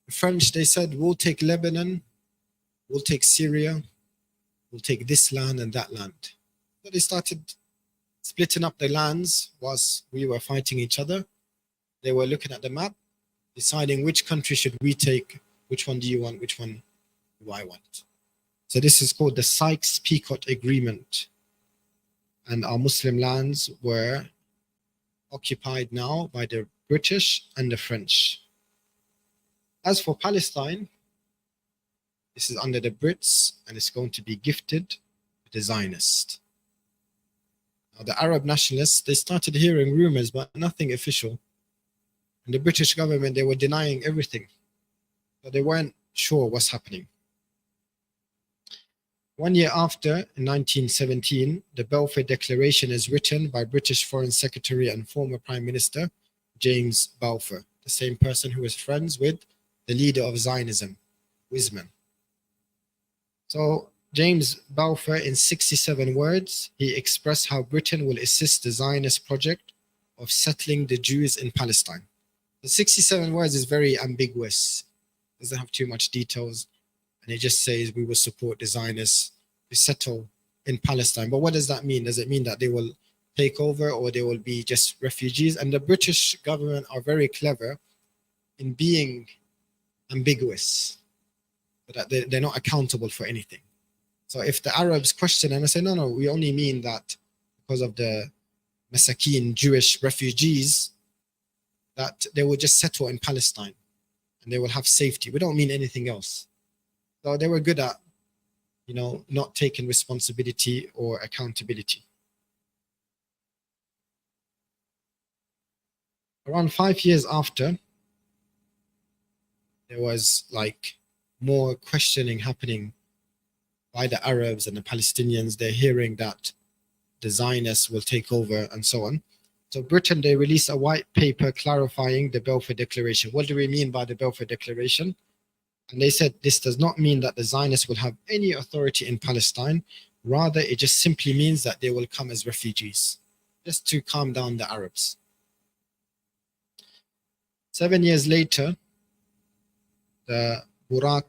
The French, they said, we'll take Lebanon, we'll take Syria, we'll take this land and that land. So they started splitting up the lands whilst we were fighting each other. They were looking at the map, deciding which country should we take, which one do you want, which one do I want. So this is called the Sykes-Picot Agreement. And our Muslim lands were occupied now by the British and the French. As for Palestine, this is under the Brits and it's going to be gifted to the Zionists. Now, the Arab nationalists, they started hearing rumors, but nothing official. And the British government, they were denying everything. So they weren't sure what's happening. 1 year after, in 1917, the Balfour Declaration is written by British Foreign Secretary and former Prime Minister James Balfour, the same person who was friends with the leader of Zionism, Weizmann. So James Balfour, in 67 words, he expressed how Britain will assist the Zionist project of settling the Jews in Palestine. The 67 words is very ambiguous, doesn't have too much details, and it just says we will support the Zionists to settle in Palestine. But what does that mean? Does it mean that they will take over or they will be just refugees? And the British government are very clever in being ambiguous, but that they're not accountable for anything. So if the Arabs question and they say, no, we only mean that because of the Masakin Jewish refugees, that they will just settle in Palestine and they will have safety. We don't mean anything else. So they were good at, not taking responsibility or accountability. Around 5 years after, there was more questioning happening by the Arabs and the Palestinians. They're hearing that the Zionists will take over and so on. So Britain, they released a white paper clarifying the Balfour Declaration. What do we mean by the Balfour Declaration? And they said this does not mean that the Zionists will have any authority in Palestine. Rather, it just simply means that they will come as refugees, just to calm down the Arabs. 7 years later, the Burak,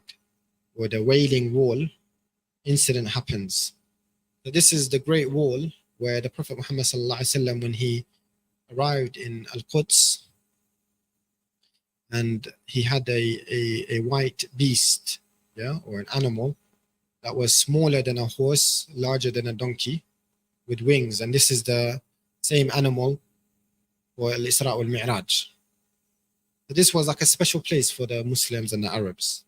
or the Wailing Wall incident happens. So this is the Great Wall where the Prophet Muhammad sallallahu alaihi wasallam, when he arrived in Al-Quds, and he had a white beast, or an animal that was smaller than a horse, larger than a donkey, with wings. And this is the same animal for Al-Isra wal-Mi'raj. So this was like a special place for the Muslims and the Arabs.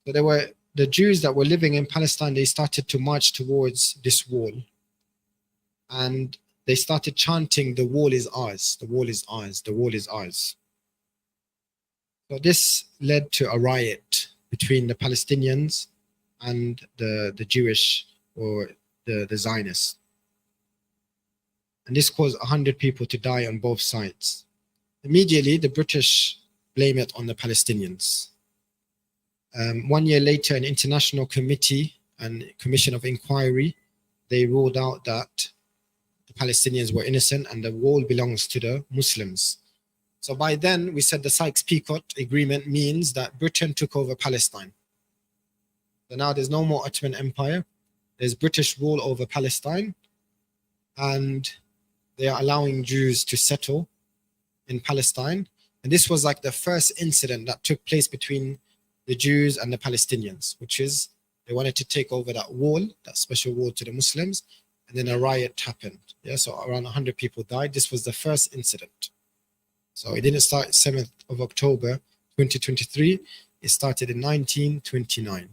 So there were the Jews that were living in Palestine, they started to march towards this wall. And they started chanting, the wall is ours, the wall is ours, the wall is ours. So this led to a riot between the Palestinians and the Jewish, or the Zionists. And this caused 100 people to die on both sides. Immediately, the British blame it on the Palestinians. 1 year later, an international committee and commission of inquiry, they ruled out that the Palestinians were innocent and the wall belongs to the Muslims. So by then, we said the Sykes-Picot Agreement means that Britain took over Palestine. So now there's no more Ottoman Empire. There's British rule over Palestine, and they are allowing Jews to settle in Palestine. And this was like the first incident that took place between the Jews and the Palestinians, which is they wanted to take over that wall, that special wall to the Muslims, and then a riot happened. So around 100 people died. This was the first incident. So it didn't start 7th of October 2023. It started in 1929.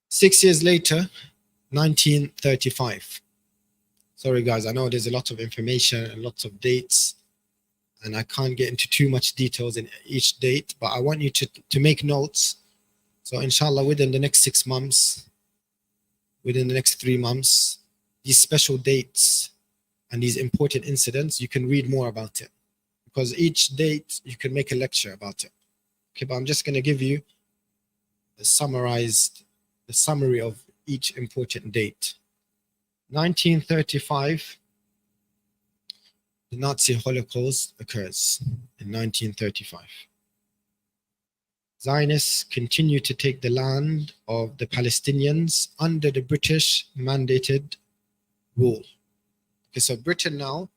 6 years later, 1935. Sorry guys, I know there's a lot of information and lots of dates, and I can't get into too much details in each date, but I want you to make notes. So inshallah, within the next 6 months, within the next 3 months, these special dates and these important incidents, you can read more about it, because each date you can make a lecture about it. Okay, but I'm just going to give you the summary of each important date. 1935, the Nazi Holocaust occurs in 1935. Zionists continue to take the land of the Palestinians under the British mandated rule. Okay, so Britain now,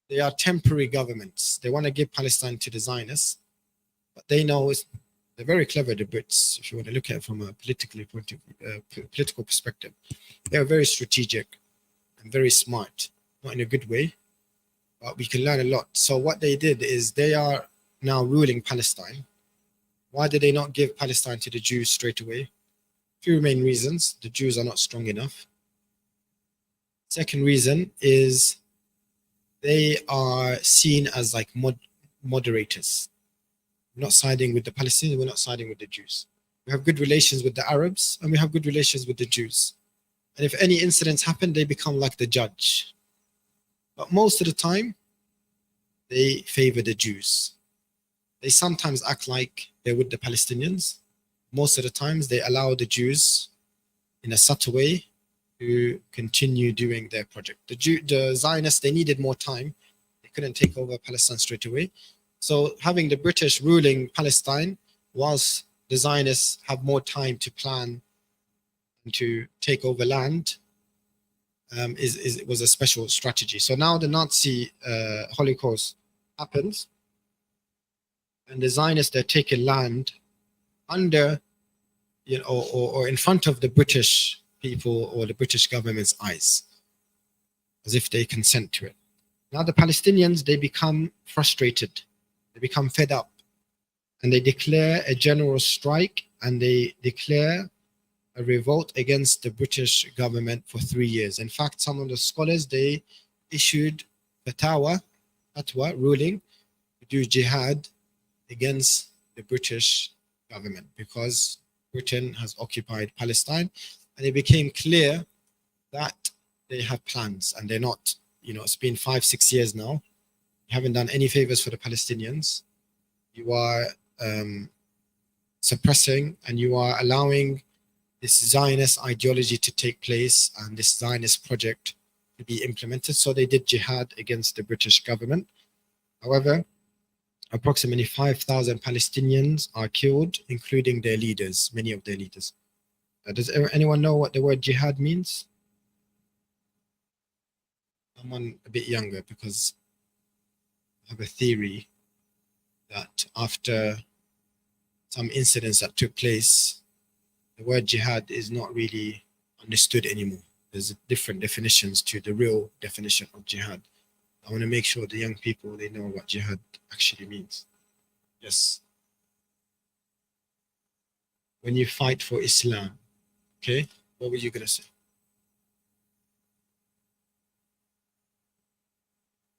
they are temporary governments. They want to give Palestine to the Zionists, but they know they're very clever, the Brits, if you want to look at it from a political perspective. They are very strategic and very smart, not in a good way, but we can learn a lot. So what they did is they are now ruling Palestine. Why did they not give Palestine to the Jews straight away? Few main reasons. The Jews are not strong enough. Second reason is they are seen as like moderators. We're not siding with the Palestinians, we're not siding with the Jews. We have good relations with the Arabs and we have good relations with the Jews. And if any incidents happen, they become like the judge. But most of the time, they favor the Jews. They sometimes act like they're with the Palestinians. Most of the times, they allow the Jews in a subtle way to continue doing their project. The Zionists, they needed more time. They couldn't take over Palestine straight away. So having the British ruling Palestine whilst the Zionists have more time to plan and to take over land was a special strategy. So now the Nazi Holocaust happens and the Zionists, they're taking land under, or in front of the British people or the British government's eyes, as if they consent to it. Now the Palestinians, they become frustrated. They become fed up and they declare a general strike and they declare a revolt against the British government for 3 years. In fact, some of the scholars, they issued fatwa ruling to do jihad against the British government because Britain has occupied Palestine, and it became clear that they have plans and they're not, it's been 5-6 years now. You haven't done any favors for the Palestinians. You are suppressing and you are allowing this Zionist ideology to take place and this Zionist project to be implemented. So they did jihad against the British government. However, approximately 5,000 Palestinians are killed, including their leaders, many of their leaders. Does anyone know what the word jihad means? Someone a bit younger, because I have a theory that after some incidents that took place, the word jihad is not really understood anymore. There's different definitions to the real definition of jihad. I want to make sure the young people, they know what jihad actually means. Yes. When you fight for Islam, okay, what were you going to say?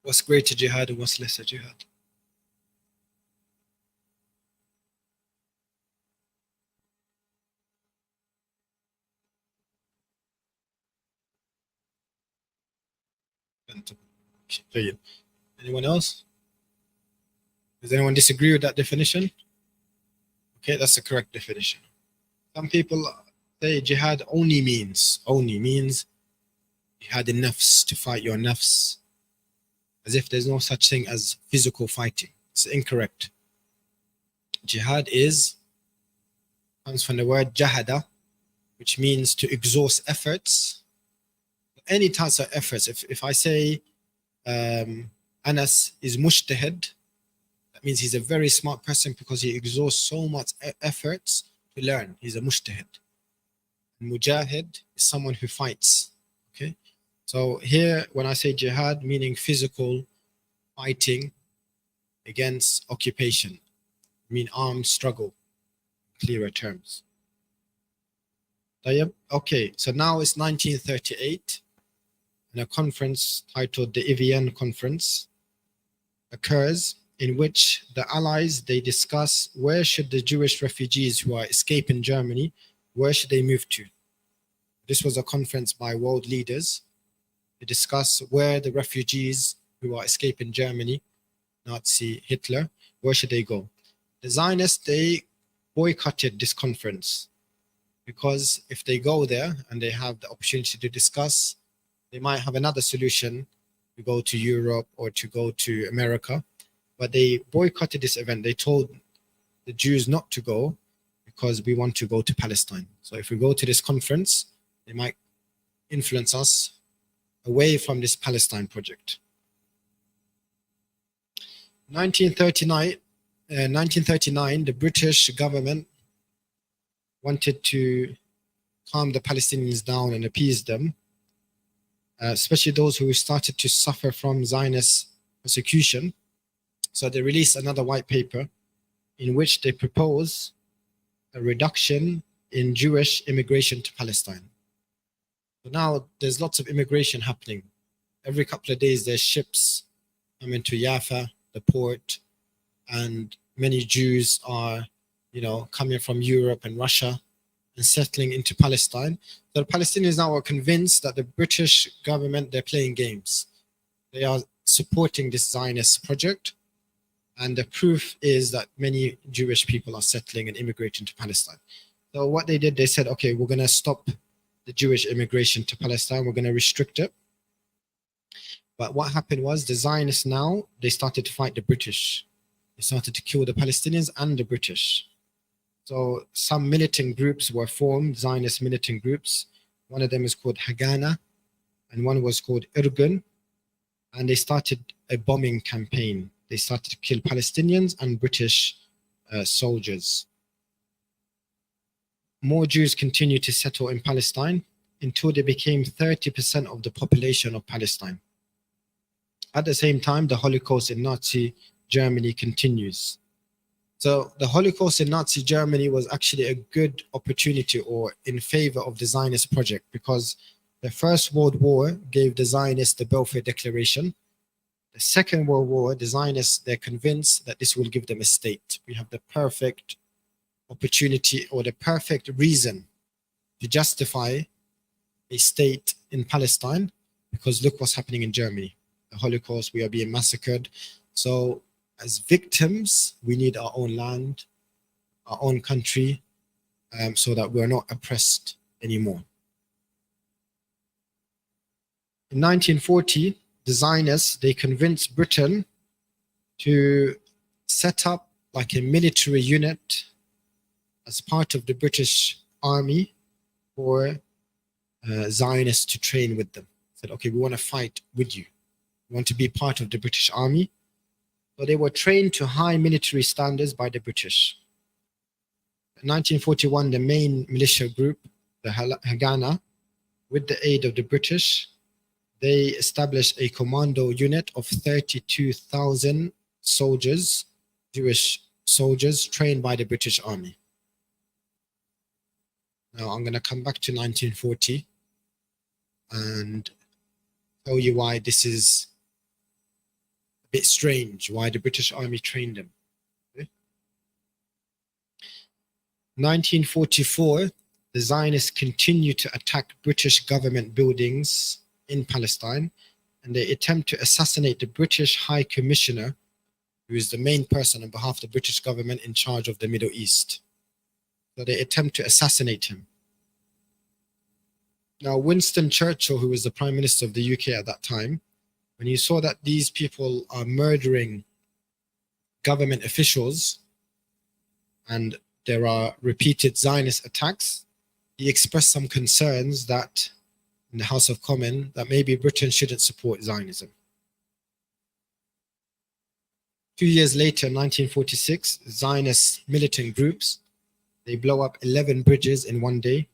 What's greater jihad and what's lesser jihad? Anyone else? Does anyone disagree with that definition? Okay, that's the correct definition. Some people say jihad only means jihad in nafs, to fight your nafs, as if there's no such thing as physical fighting. It's incorrect. Jihad comes from the word jahada, which means to exhaust efforts. Any types of efforts. If I say Anas is mujtahid, that means he's a very smart person because he exhausts so much efforts to learn. He's a mujtahid. Mujahid is someone who fights. Okay, so here when I say jihad, meaning physical fighting against occupation, I mean armed struggle, clearer terms. Okay, so now it's 1938. And a conference titled the Evian Conference occurs, in which the Allies, they discuss where should the Jewish refugees who are escaping Germany, where should they move to? This was a conference by world leaders to discuss where the refugees who are escaping Germany, Nazi Hitler, where should they go? The Zionists, they boycotted this conference because if they go there and they have the opportunity to discuss, they might have another solution to go to Europe or to go to America. But they boycotted this event. They told the Jews not to go because we want to go to Palestine. So if we go to this conference, they might influence us away from this Palestine project. 1939, the British government wanted to calm the Palestinians down and appease them, especially those who started to suffer from Zionist persecution. So they released another white paper in which they propose a reduction in Jewish immigration to Palestine. So now there's lots of immigration happening. Every couple of days there's ships coming to Jaffa, the port, and many Jews are, coming from Europe and Russia and settling into Palestine. So the Palestinians now are convinced that the British government, they're playing games. They are supporting this Zionist project. And the proof is that many Jewish people are settling and immigrating to Palestine. So what they did, they said, okay, we're going to stop the Jewish immigration to Palestine. We're going to restrict it. But what happened was the Zionists now, they started to fight the British. They started to kill the Palestinians and the British. So some militant groups were formed, Zionist militant groups. One of them is called Haganah, and one was called Irgun. And they started a bombing campaign. They started to kill Palestinians and British soldiers. More Jews continued to settle in Palestine until they became 30% of the population of Palestine. At the same time, the Holocaust in Nazi Germany continues. So the Holocaust in Nazi Germany was actually a good opportunity or in favor of the Zionist project, because the First World War gave the Zionists the Balfour Declaration. The Second World War, the Zionists, they're convinced that this will give them a state. We have the perfect opportunity or the perfect reason to justify a state in Palestine, because look what's happening in Germany. The Holocaust, we are being massacred. So as victims, we need our own land, our own country, so that we're not oppressed anymore. In 1940, the Zionists, they convinced Britain to set up like a military unit as part of the British army for Zionists to train with them. Said, okay, we want to fight with you. We want to be part of the British army. So they were trained to high military standards by the British. In 1941, the main militia group, the Haganah, with the aid of the British, they established a commando unit of 32,000 soldiers, Jewish soldiers trained by the British Army. Now I'm going to come back to 1940 and tell you why this is a bit strange, why the British Army trained them. Okay? 1944, the Zionists continued to attack British government buildings in Palestine, and they attempt to assassinate the British High Commissioner, who is the main person on behalf of the British government in charge of the Middle East. So they attempt to assassinate him. Now, Winston Churchill, who was the Prime Minister of the UK at that time, when he saw that these people are murdering government officials and there are repeated Zionist attacks, he expressed some concerns that in the House of Commons that maybe Britain shouldn't support Zionism. 2 years later, 1946, Zionist militant groups, they blow up 11 bridges in one day.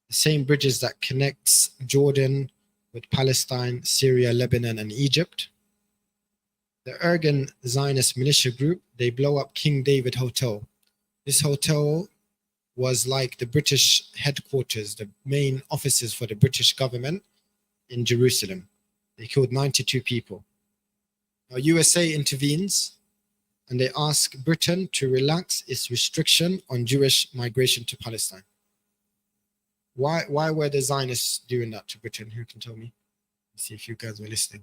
The same bridges that connects Jordan with Palestine, Syria, Lebanon, and Egypt. The Irgun Zionist militia group, they blow up King David Hotel. This hotel was like the British headquarters, the main offices for the British government in Jerusalem. They killed 92 people. Now, USA intervenes and they ask Britain to relax its restriction on Jewish migration to Palestine. Why were the Zionists doing that to Britain? Who can tell me? Let's see if you guys were listening.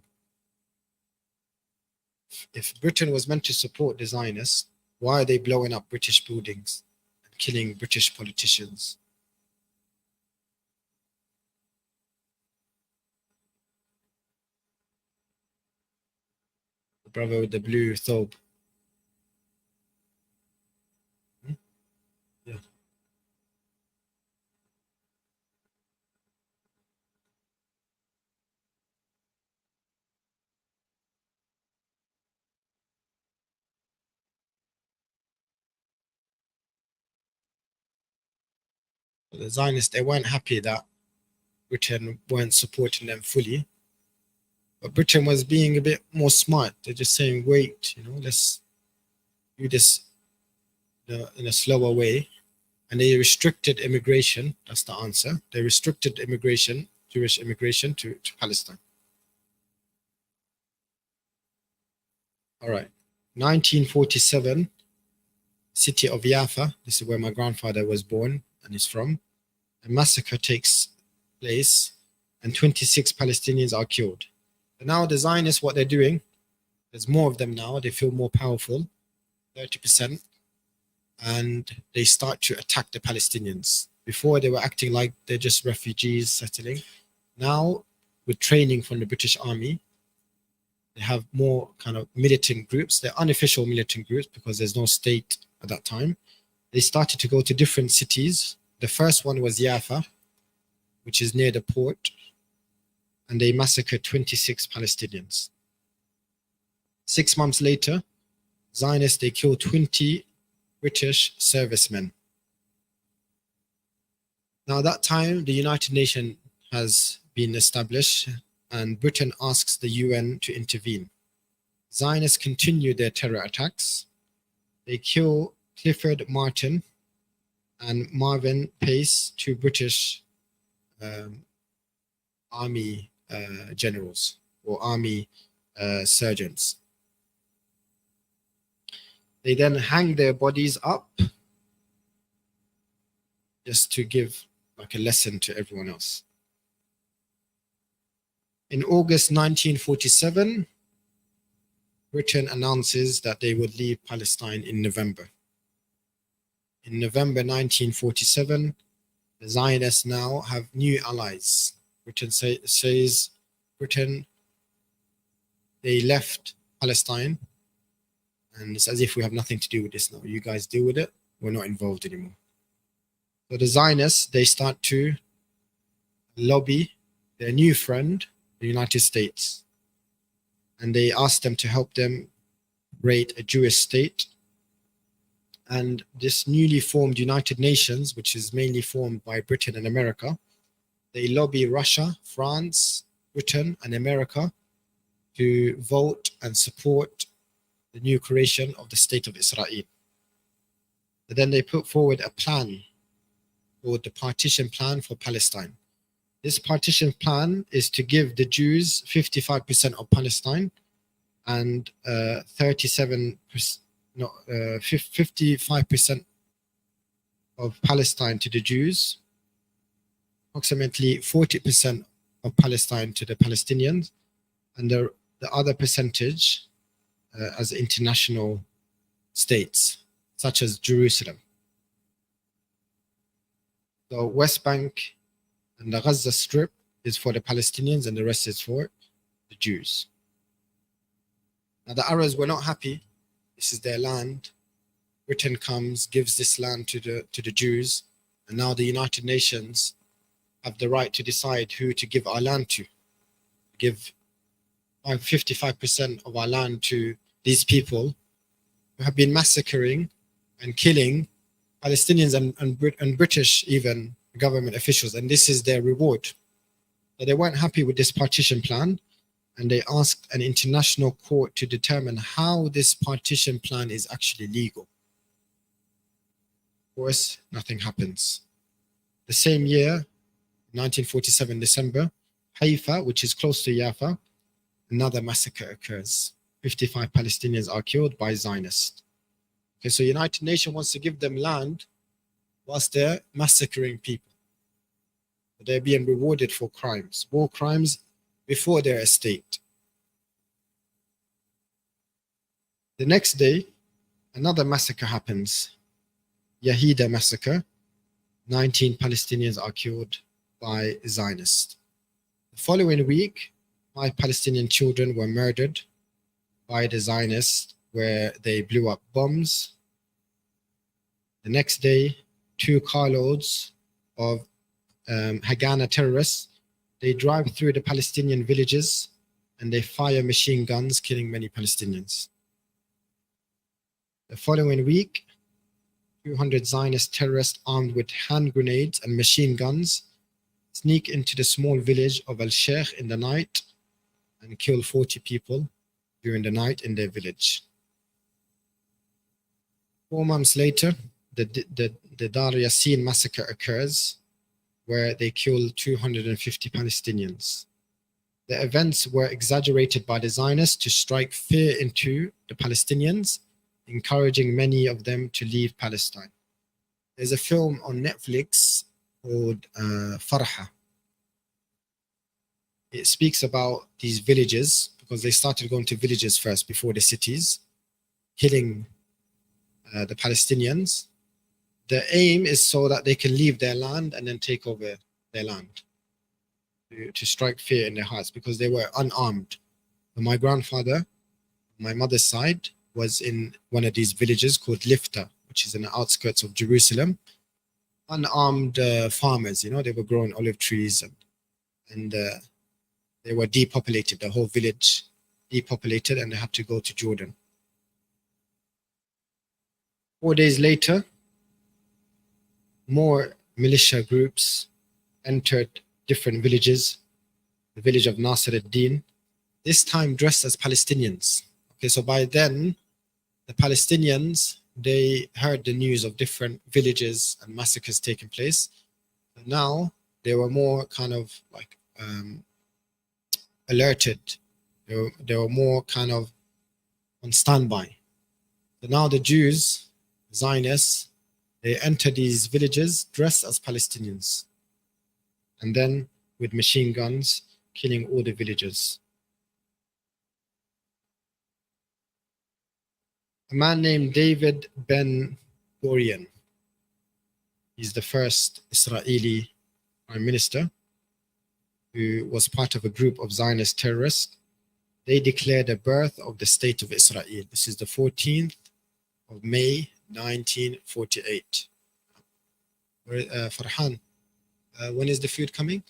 If Britain was meant to support the Zionists, why are they blowing up British buildings and killing British politicians? brother with the blue thobe. Yeah. The Zionists, they weren't happy that Britain weren't supporting them fully. But Britain was being a bit more smart. They're just saying, wait, let's do this in a slower way. And they restricted immigration. That's the answer. They restricted immigration, Jewish immigration to Palestine. All right. 1947, city of Jaffa. This is where my grandfather was born and is from. A massacre takes place and 26 Palestinians are killed. But now the Zionists, what they're doing, there's more of them now. They feel more powerful, 30%. And they start to attack the Palestinians. Before they were acting like they're just refugees settling. Now, with training from the British Army, they have more kind of militant groups. They're unofficial militant groups because there's no state at that time. They started to go to different cities. The first one was Jaffa, which is near the port, and they massacred 26 Palestinians. 6 months later, Zionists, they killed 20 British servicemen. Now, at that time, the United Nations has been established, and Britain asks the UN to intervene. Zionists continue their terror attacks. They kill Clifford Martin and Marvin Pace, 2 British army generals or army surgeons. They then hang their bodies up just to give like a lesson to everyone else. In August 1947, Britain announces that they would leave Palestine in November. In November 1947, the Zionists now have new allies. Britain says they left Palestine, and it's as if we have nothing to do with this now. You guys deal with it. We're not involved anymore. So the Zionists, they start to lobby their new friend, the United States, and they ask them to help them create a Jewish state. And this newly formed United Nations, which is mainly formed by Britain and America, they lobby Russia, France, Britain, and America to vote and support the new creation of the State of Israel. But then they put forward a plan called the Partition Plan for Palestine. This partition plan is to give the Jews 55% of Palestine and 55% of Palestine to the Jews, approximately 40% of Palestine to the Palestinians, and the other percentage as international states, such as Jerusalem. So West Bank and the Gaza Strip is for the Palestinians and the rest is for the Jews. Now the Arabs were not happy. This is their land. Britain comes, gives this land to the Jews, and now the United Nations have the right to decide who to give our land to. Give 55% of our land to these people who have been massacring and killing Palestinians and British even government officials, and this is their reward. So they weren't happy with this partition plan, and they asked an international court to determine how this partition plan is actually legal. Of course, nothing happens. The same year, 1947 December, Haifa, which is close to Jaffa, another massacre occurs. 55 Palestinians are killed by Zionists. Okay, so United Nations wants to give them land whilst they're massacring people. They're being rewarded for crimes, war crimes before they're a state. The next day, another massacre happens. Yahida massacre. 19 Palestinians are killed by Zionists. The following week, 5 Palestinian children were murdered by the Zionists, where they blew up bombs. The next day, 2 carloads of Haganah terrorists, they drive through the Palestinian villages and they fire machine guns, killing many Palestinians. The following week, 200 Zionist terrorists armed with hand grenades and machine guns sneak into the small village of Al-Sheikh in the night and kill 40 people during the night in their village. 4 months later, the Dar Yassin massacre occurs, where they killed 250 Palestinians. The events were exaggerated by the Zionists to strike fear into the Palestinians, encouraging many of them to leave Palestine. There's a film on Netflix called Farha. It speaks about these villages, because they started going to villages first before the cities, killing the Palestinians. The aim is so that they can leave their land and then take over their land, to strike fear in their hearts, because they were unarmed. My grandfather, my mother's side, was in one of these villages called Lifta, which is in the outskirts of Jerusalem. Unarmed farmers, they were growing olive trees, and they were depopulated, the whole village depopulated, and they had to go to Jordan. 4 days later, more militia groups entered different villages, the village of Nasr ad-Din, this time dressed as Palestinians. Okay, so by then, the Palestinians, they heard the news of different villages and massacres taking place. And now they were more kind of like alerted. They were more kind of on standby. So now the Jews, Zionists, they enter these villages dressed as Palestinians, and then with machine guns, killing all the villagers. A man named David Ben Gurion, he's the first Israeli prime minister who was part of a group of Zionist terrorists. They declared the birth of the state of Israel. This is the 14th of May, 1948. Farhan, when is the food coming?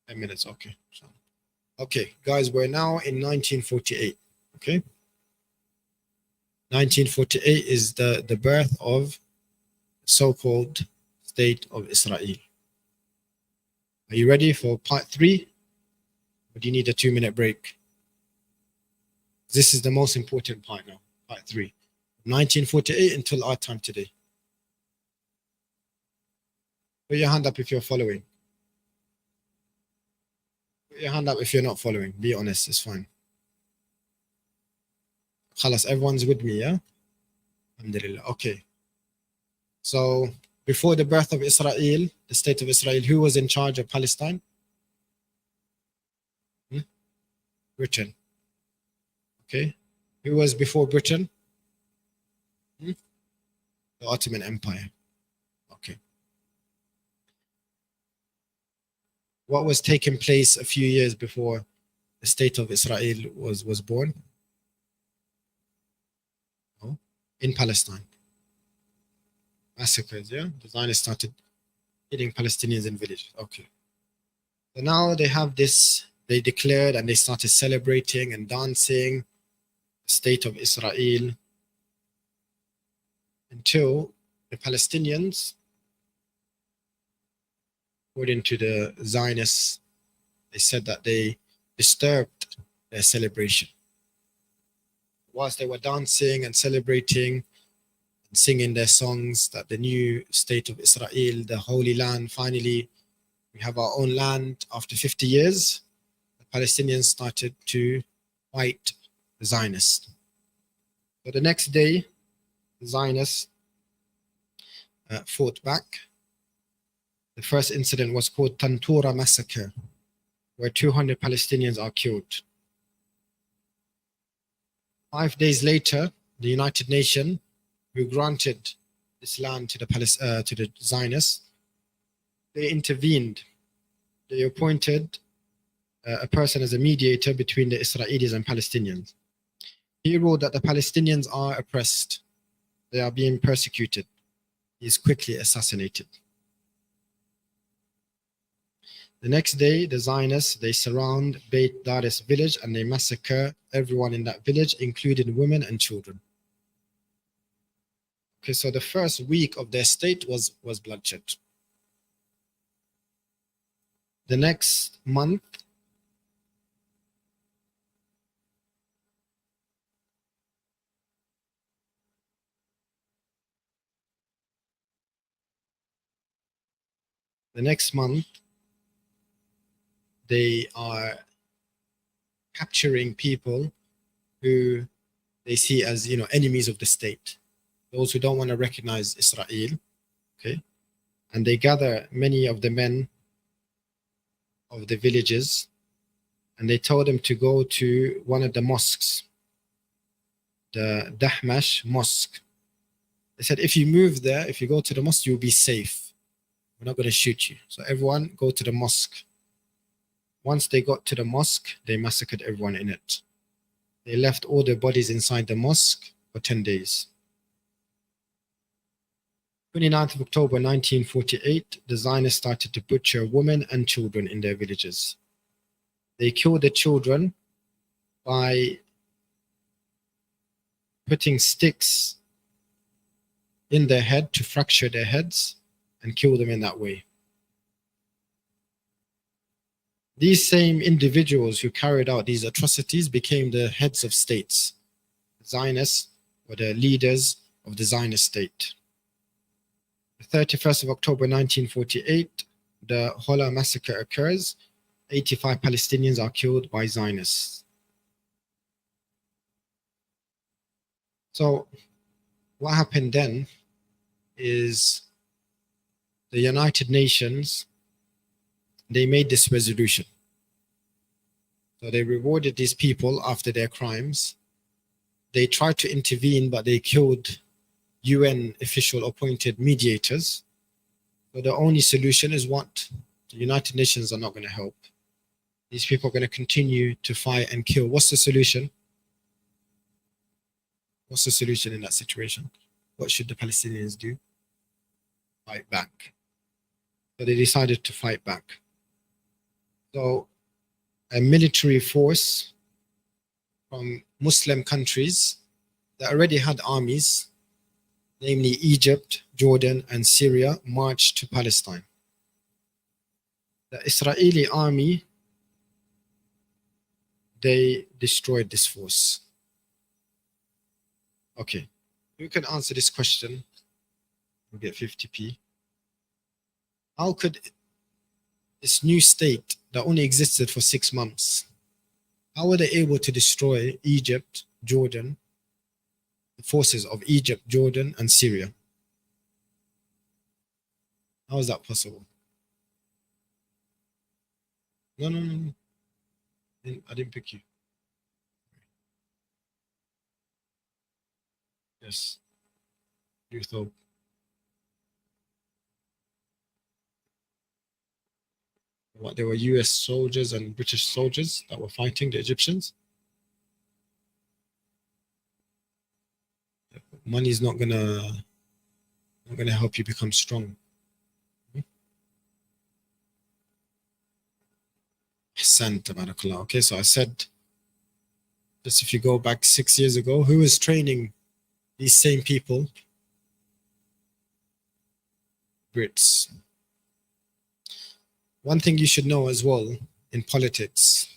10 minutes, okay. Okay, guys, we're now in 1948, okay? 1948 is the birth of so-called state of Israel. Are you ready for part 3? Or do you need a 2-minute break? This is the most important part now, part 3. 1948 until our time today. Put your hand up if you're following. Put your hand up if you're not following. Be honest, it's fine. Khalas, everyone's with me, yeah? Alhamdulillah. Okay. So, before the birth of Israel, the state of Israel, who was in charge of Palestine? Britain. Okay. Who was before Britain? The Ottoman Empire. Okay. What was taking place a few years before the state of Israel was born? Oh, in Palestine. Massacres, yeah? The Zionists started killing Palestinians in villages. Okay. So now they have this, they declared and they started celebrating and dancing the state of Israel until the Palestinians, according to the Zionists, they said that they disturbed their celebration. Whilst they were dancing and celebrating, singing their songs that the new state of Israel, the Holy Land, finally we have our own land after 50 years, the Palestinians started to fight the Zionists. So the next day, the Zionists fought back. The first incident was called Tantura Massacre, where 200 Palestinians are killed. 5 days later, the United Nations, who granted this land to the Zionists, they intervened. They appointed a person as a mediator between the Israelis and Palestinians. He ruled that the Palestinians are oppressed. They are being persecuted. He is quickly assassinated. The next day, the Zionists, they surround Beit Dares village and they massacre everyone in that village, including women and children. Okay, so the first week of their state was bloodshed. The next month, they are capturing people who they see as, enemies of the state, those who don't want to recognize Israel, okay? And they gather many of the men of the villages and they told them to go to one of the mosques, the Dahmash Mosque. They said, if you move there, if you go to the mosque, you'll be safe. We're not going to shoot you. So everyone go to the mosque. Once they got to the mosque, they massacred everyone in it. They left all the bodies inside the mosque for 10 days. 29th of October 1948, the Zionists started to butcher women and children in their villages. They killed the children by putting sticks in their head to fracture their heads and kill them in that way. These same individuals who carried out these atrocities became the heads of states. Zionists were the leaders of the Zionist state. The 31st of October 1948, the Hola massacre occurs. 85 Palestinians are killed by Zionists. So what happened then is the United Nations, they made this resolution. So they rewarded these people after their crimes. They tried to intervene, but they killed UN official appointed mediators. So the only solution is what? The United Nations are not going to help. These people are going to continue to fight and kill. What's the solution? What's the solution in that situation? What should the Palestinians do? Fight back. So they decided to fight back. So a military force from Muslim countries that already had armies, namely Egypt, Jordan, and Syria, marched to Palestine. The Israeli army, they destroyed this force. Okay, who can answer this question? We'll get 50p. How could this new state that only existed for 6 months, how were they able to destroy Egypt, Jordan, the forces of Egypt, Jordan, and Syria? How is that possible? No. I didn't pick you. Yes. You thought. What, there were US soldiers and British soldiers that were fighting the Egyptians? Money is not gonna help you become strong. Okay, so I said, just if you go back 6 years ago, who was training these same people? Brits. One thing you should know as well in politics,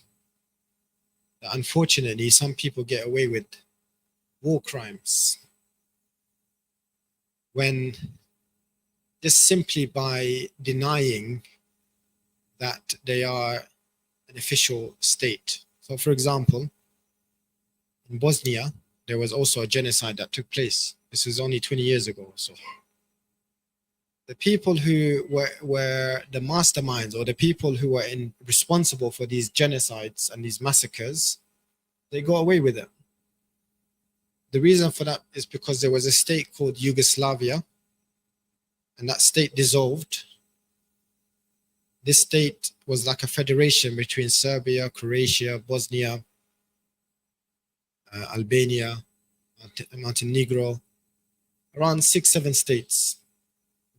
that unfortunately some people get away with war crimes when just simply by denying that they are an official state. So for example, in Bosnia, there was also a genocide that took place. This was only 20 years ago or so. The people who were the masterminds, or the people who were responsible for these genocides and these massacres, they got away with it. The reason for that is because there was a state called Yugoslavia, and that state dissolved. this state was like a federation between Serbia, Croatia, Bosnia, Albania, Montenegro, around 6-7 states.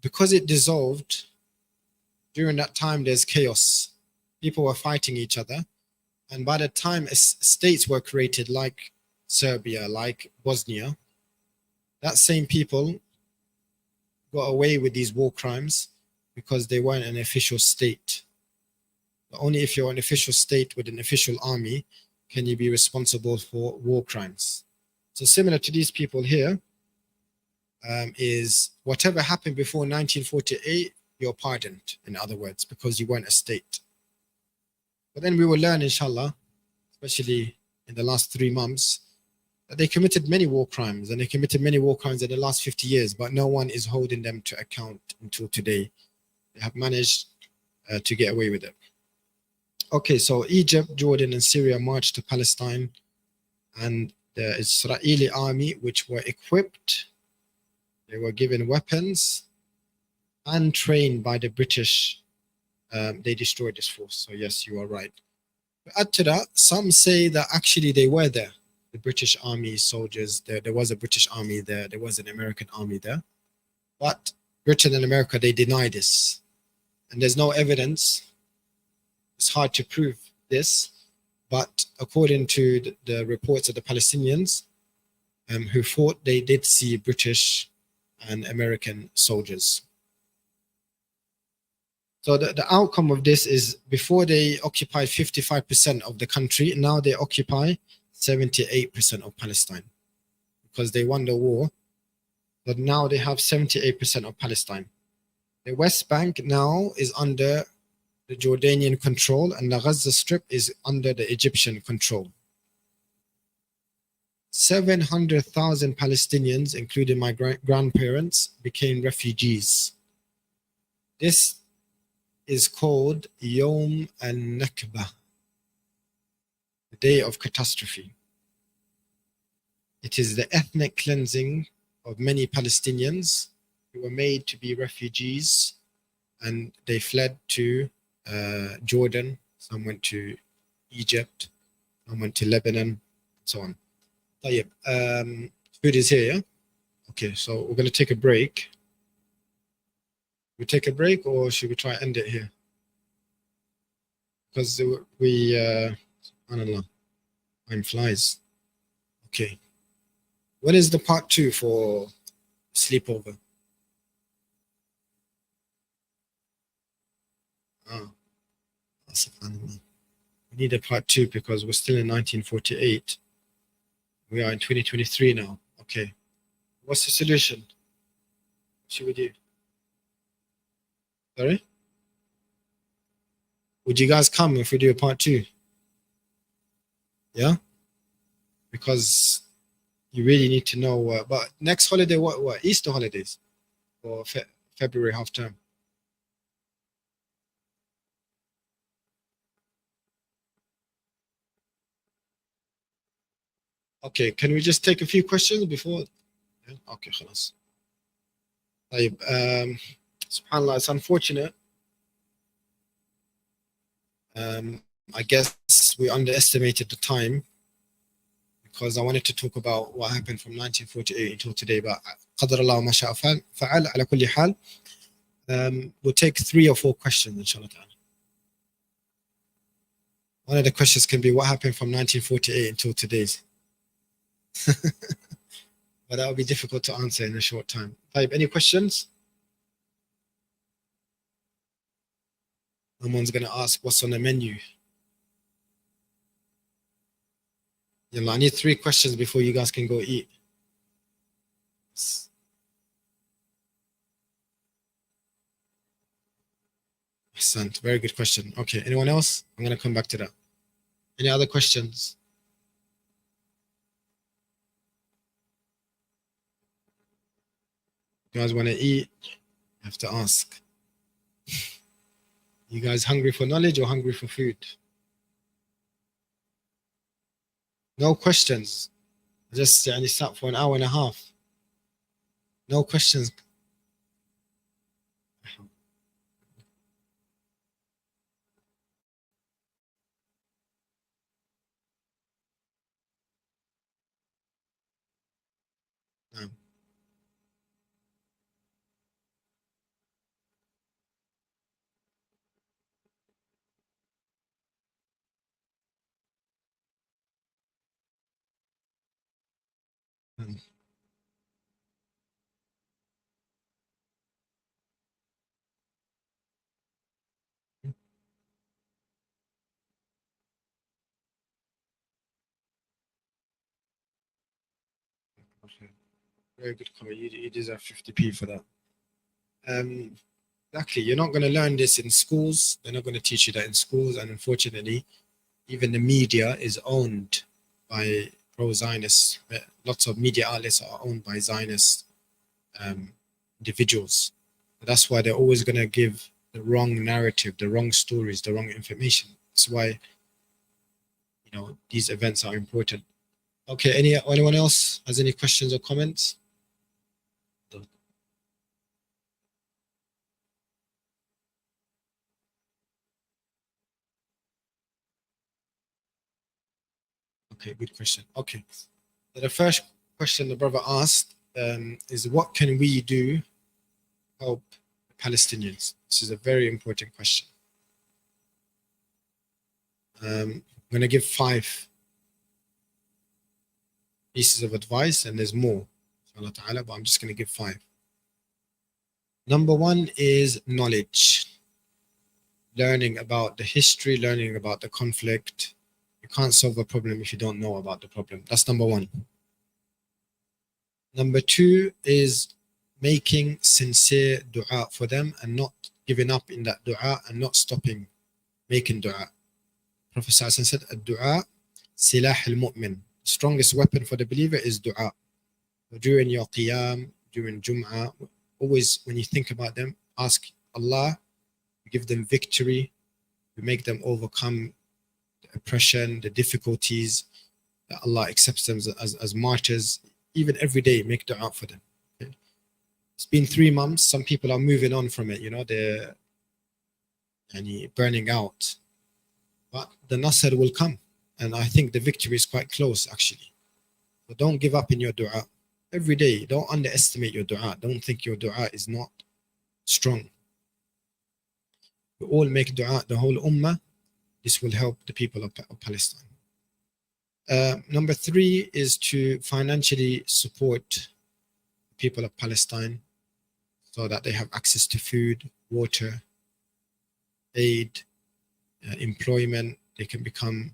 Because it dissolved, during that time there's chaos. People were fighting each other. And by the time states were created like Serbia, like Bosnia, that same people got away with these war crimes because they weren't an official state. But only if you're an official state with an official army can you be responsible for war crimes. So similar to these people here, is whatever happened before 1948, you're pardoned, in other words, because you weren't a state. But then we will learn, inshallah, especially in the last 3 months, that they committed many war crimes, and they committed many war crimes in the last 50 years, but no one is holding them to account until today. They have managed to get away with it. Okay, so Egypt, Jordan, and Syria marched to Palestine, and the Israeli army, which were equipped, they were given weapons and trained by the British. They destroyed this force. So yes, you are right. But add to that, some say that actually they were there. The British army soldiers, there was a British army there. There was an American army there. But Britain and America, they deny this. And there's no evidence. It's hard to prove this. But according to the reports of the Palestinians who fought, they did see British and American soldiers. So the outcome of this is, before they occupied 55% of the country, now they occupy 78% of Palestine because they won the war. But now they have 78% of Palestine. The West Bank now is under the Jordanian control, and the Gaza Strip is under the Egyptian control. 700,000 Palestinians, including my grandparents, became refugees. This is called Yom al-Nakba, the day of catastrophe. It is the ethnic cleansing of many Palestinians who were made to be refugees, and they fled to Jordan, some went to Egypt, some went to Lebanon, and so on. Food is here, yeah? Okay, so we're going to take a break. We take a break, or should we try and end it here? Because we, I don't know, time flies. Okay. When is the part 2 for sleepover? Oh, subhanallah. We need a part 2 because we're still in 1948. We are in 2023 now. Okay. What's the solution? What should we do? Sorry? Would you guys come if we do a part 2? Yeah? Because you really need to know. But next holiday, what? Easter holidays? Or February half term? Okay, can we just take a few questions before? Yeah? Okay, خلاص. SubhanAllah, it's unfortunate. I guess we underestimated the time because I wanted to talk about what happened from 1948 until today, but قدر الله ما شاء فعل على كل حال. We'll take 3 or 4 questions, inshallah ta'ala. One of the questions can be what happened from 1948 until today's. But that would be difficult to answer in a short time. Any questions? Someone's going to ask what's on the menu. Yalla, I need 3 questions before you guys can go eat. Excellent. Very good question. Okay, anyone else? I'm going to come back to that. Any other questions? You guys want to eat? You have to ask. You guys hungry for knowledge or hungry for food? No questions. I just sat for an hour and a half. No questions. Um, okay. Very good comment. You deserve 50p for that. Um, exactly. You're not going to learn this in schools. They're not going to teach you that in schools. And unfortunately, even the media is owned by pro-Zionists. Lots of media outlets are owned by Zionist um, individuals. That's why they're always going to give the wrong narrative, the wrong stories, the wrong information. That's why these events are important. Okay, anyone else has any questions or comments? Okay, good question. Okay, so the first question the brother asked is, what can we do to help the Palestinians? This is a very important question. I'm going to give 5 pieces of advice, and there's more, inshallah, but I'm just going to give 5. Number 1 is knowledge. Learning about the history, learning about the conflict. You can't solve a problem if you don't know about the problem. That's number 1. Number 2 is making sincere dua for them and not giving up in that dua and not stopping making dua. Prophet said, "Dua silah al-mu'min." The strongest weapon for the believer is dua. During your qiyam, during Jum'ah, always when you think about them, ask Allah to give them victory, to make them overcome the oppression, the difficulties, that Allah accepts them as martyrs. Even every day, make dua for them. Okay? It's been 3 months. Some people are moving on from it. They're burning out. But the Nasr will come. And I think the victory is quite close, actually. So don't give up in your dua. Every day, don't underestimate your dua. Don't think your dua is not strong. We all make dua, the whole ummah. This will help the people of Palestine. Number 3 is to financially support the people of Palestine so that they have access to food, water, aid, employment. They can become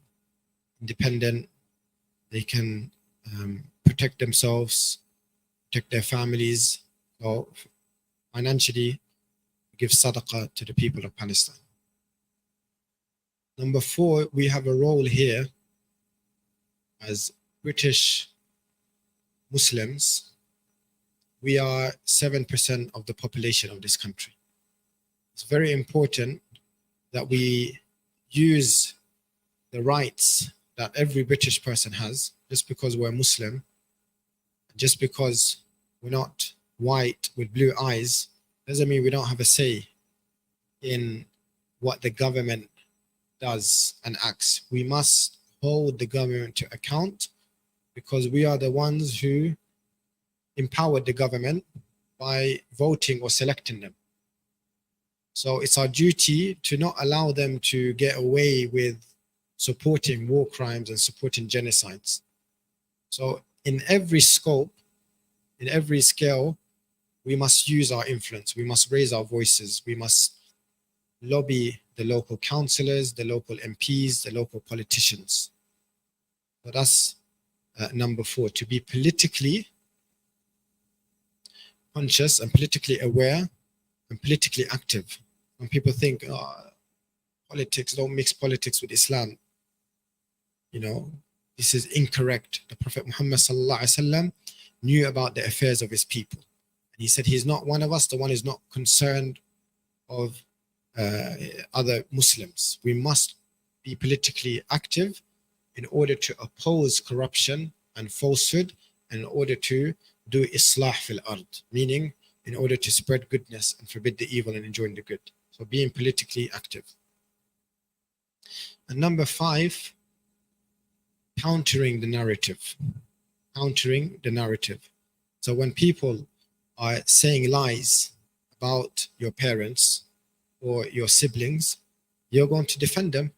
independent. They can protect themselves, protect their families. So financially, give sadaqah to the people of Palestine. Number 4, we have a role here as British Muslims. We are 7% of the population of this country. It's very important that we use the rights that every British person has. Just because we're Muslim, just because we're not white with blue eyes, doesn't mean we don't have a say in what the government does and acts. We must hold the government to account because we are the ones who empowered the government by voting or selecting them. So it's our duty to not allow them to get away with supporting war crimes and supporting genocides. So in every scope, in every scale, we must use our influence. We must raise our voices. We must lobby the local councillors, the local MPs, the local politicians. So that's number 4, to be politically conscious and politically aware and politically active. When people think, politics, don't mix politics with Islam. This is incorrect. The Prophet Muhammad ﷺ knew about the affairs of his people. And he said he's not one of us, the one who's not concerned of other Muslims. We must be politically active in order to oppose corruption and falsehood, and in order to do islah fil ard, meaning in order to spread goodness and forbid the evil and enjoin the good. So being politically active. And number 5, countering the narrative. Countering the narrative. So when people are saying lies about your parents or your siblings, you're going to defend them.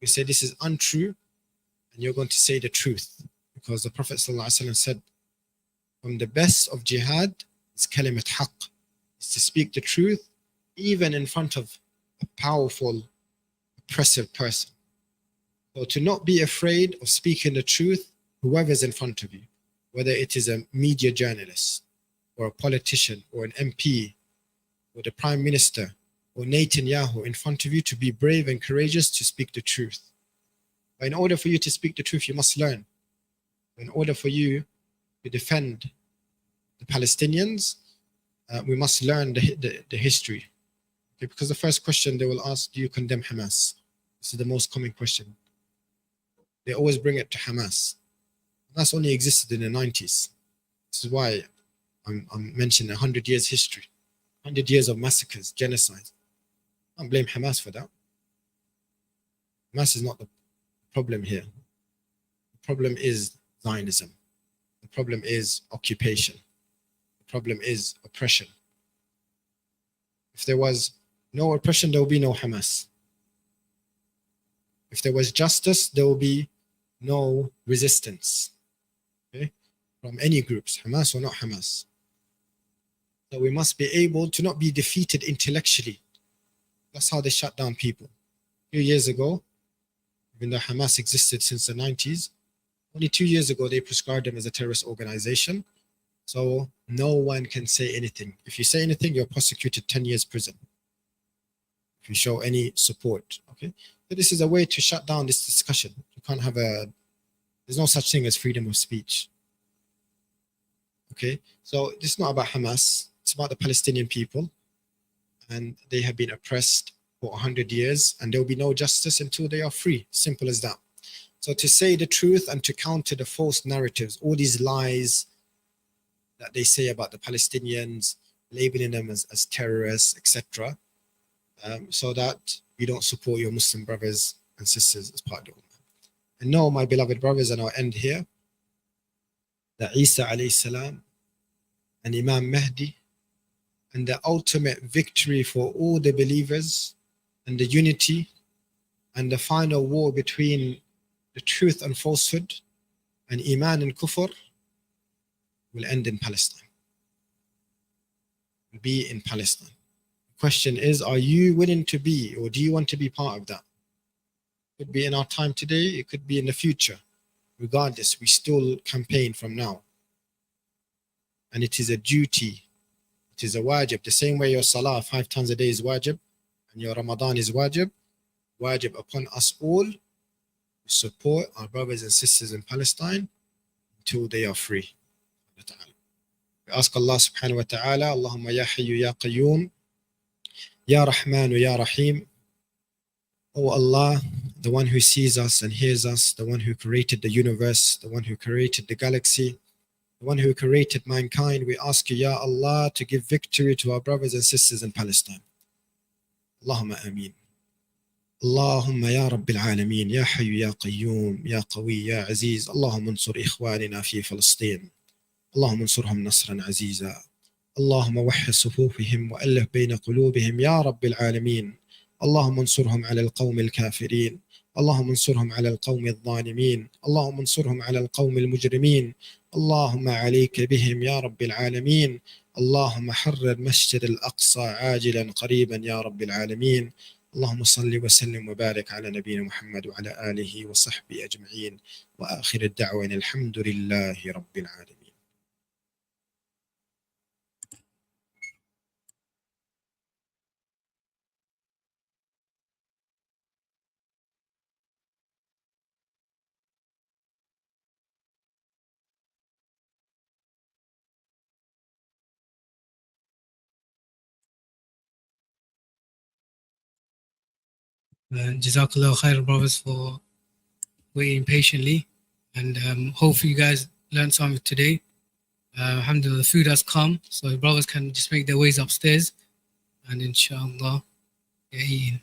You say this is untrue, and you're going to say the truth, because the Prophet ﷺ said from the best of jihad is kalimat haqq, is to speak the truth even in front of a powerful, oppressive person. So to not be afraid of speaking the truth, whoever's in front of you, whether it is a media journalist or a politician or an MP or the Prime Minister or Netanyahu in front of you, to be brave and courageous to speak the truth. But in order for you to speak the truth, you must learn. In order for you to defend the Palestinians, we must learn the history. Okay, because the first question they will ask, do you condemn Hamas? This is the most common question. They always bring it to Hamas. Hamas only existed in the 90s. This is why I'm mentioning 100 years history, 100 years of massacres, genocide. I don't blame Hamas for that. Hamas is not the problem here. The problem is Zionism. The problem is occupation. The problem is oppression. If there was no oppression, there will be no Hamas. If there was justice, there will be no resistance, okay, from any groups, Hamas or not Hamas. So we must be able to not be defeated intellectually. That's how they shut down people. A few years ago, even though Hamas existed since the 90s, only 2 years ago they prescribed them as a terrorist organization. So no one can say anything. If you say anything, you're prosecuted 10 years prison. If you show any support, okay? So this is a way to shut down this discussion. You can't have there's no such thing as freedom of speech. Okay, so this is not about Hamas. It's about the Palestinian people. And they have been oppressed for 100 years, and there will be no justice until they are free. Simple as that. So to say the truth and to counter the false narratives, all these lies that they say about the Palestinians, labeling them as terrorists, etc., so that you don't support your Muslim brothers and sisters as part of the Ummah. And know, my beloved brothers, and I'll end here, that Isa alayhi salam and Imam Mahdi and the ultimate victory for all the believers and the unity and the final war between the truth and falsehood and Iman and Kufr will end in Palestine. Will be in Palestine. The question is, are you willing to be, or do you want to be part of that? It could be in our time today, it could be in the future. Regardless, we still campaign from now. And it is a duty, it is a wajib. The same way your salah 5 times a day is wajib, and your Ramadan is wajib upon us all to support our brothers and sisters in Palestine until they are free. We ask Allah subhanahu wa ta'ala, Allahumma ya hayyu ya qayyum, ya rahmanu ya rahim. Oh Allah, the one who sees us and hears us, the one who created the universe, the one who created the galaxy, the one who created mankind, we ask you, Ya Allah, to give victory to our brothers and sisters in Palestine. Allahumma ameen. اللهم يا رب العالمين يا حي يا قيوم يا قوي يا عزيز اللهم انصر إخواننا في فلسطين اللهم انصرهم نصرا عزيزا اللهم وحد صفوفهم وألف بين قلوبهم يا رب العالمين اللهم انصرهم على القوم الكافرين اللهم انصرهم على القوم الظالمين اللهم انصرهم على القوم المجرمين اللهم عليك بهم يا رب العالمين اللهم حرر مسجد الأقصى عاجلا قريبا يا رب العالمين اللهم صل وسلم وبارك على نبينا محمد وعلى آله وصحبه أجمعين وآخر الدعوة الحمد لله رب العالمين. Jazakallah khair, brothers, for waiting patiently. And hopefully you guys learned something today. Alhamdulillah, the food has come, so the brothers can just make their ways upstairs. And inshallah, get eating.